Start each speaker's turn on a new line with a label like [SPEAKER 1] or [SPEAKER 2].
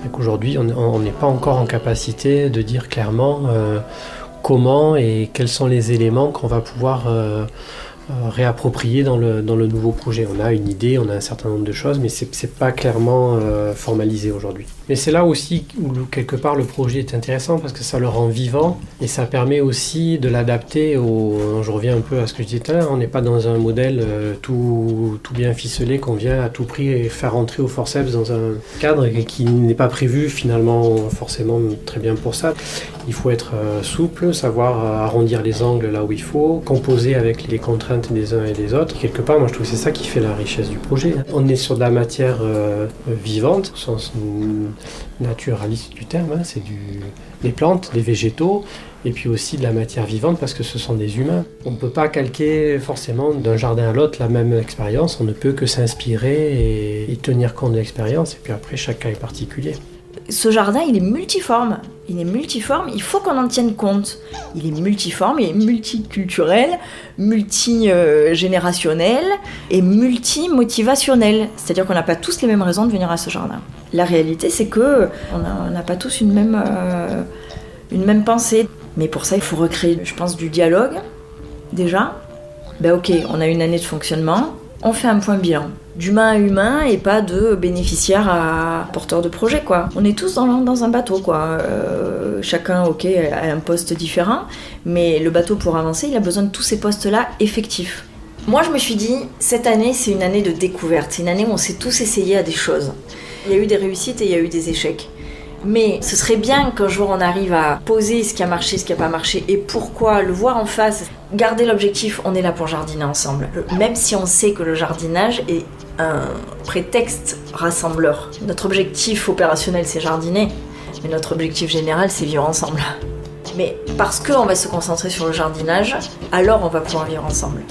[SPEAKER 1] Donc aujourd'hui, on n'est pas encore en capacité de dire clairement comment et quels sont les éléments qu'on va pouvoir réapproprier dans le nouveau projet. On a une idée, on a un certain nombre de choses, mais c'est pas clairement formalisé aujourd'hui. Mais c'est là aussi où quelque part le projet est intéressant parce que ça le rend vivant et ça permet aussi de l'adapter je reviens un peu à ce que je disais tout à l'heure, on n'est pas dans un modèle tout bien ficelé qu'on vient à tout prix faire rentrer au forceps dans un cadre qui n'est pas prévu finalement forcément très bien pour ça. Il faut être souple, savoir arrondir les angles là où il faut, composer avec les contraintes des uns et des autres. Quelque part, moi je trouve que c'est ça qui fait la richesse du projet. On est sur de la matière vivante, au sens naturaliste du terme, hein. C'est des plantes, des végétaux, et puis aussi de la matière vivante parce que ce sont des humains. On ne peut pas calquer forcément d'un jardin à l'autre la même expérience, on ne peut que s'inspirer et tenir compte de l'expérience, et puis après chaque cas est particulier.
[SPEAKER 2] Ce jardin, il est multiforme. Il faut qu'on en tienne compte. Il est multiforme, il est multiculturel, multigénérationnel et multimotivationnel. C'est-à-dire qu'on n'a pas tous les mêmes raisons de venir à ce jardin. La réalité, c'est que on n'a pas tous une même pensée. Mais pour ça, il faut recréer, je pense, du dialogue, déjà. Ok, on a une année de fonctionnement, on fait un point bilan. D'humain à humain et pas de bénéficiaire à porteur de projet, quoi. On est tous dans un bateau, quoi. Chacun, a un poste différent, mais le bateau, pour avancer, il a besoin de tous ces postes-là effectifs. Moi, je me suis dit, cette année, c'est une année de découverte. C'est une année où on s'est tous essayé à des choses. Il y a eu des réussites et il y a eu des échecs. Mais ce serait bien qu'un jour on arrive à poser ce qui a marché, ce qui n'a pas marché et pourquoi, le voir en face, garder l'objectif, on est là pour jardiner ensemble. Même si on sait que le jardinage est un prétexte rassembleur. Notre objectif opérationnel, c'est jardiner, mais notre objectif général, c'est vivre ensemble. Mais parce qu'on va se concentrer sur le jardinage, alors on va pouvoir vivre ensemble.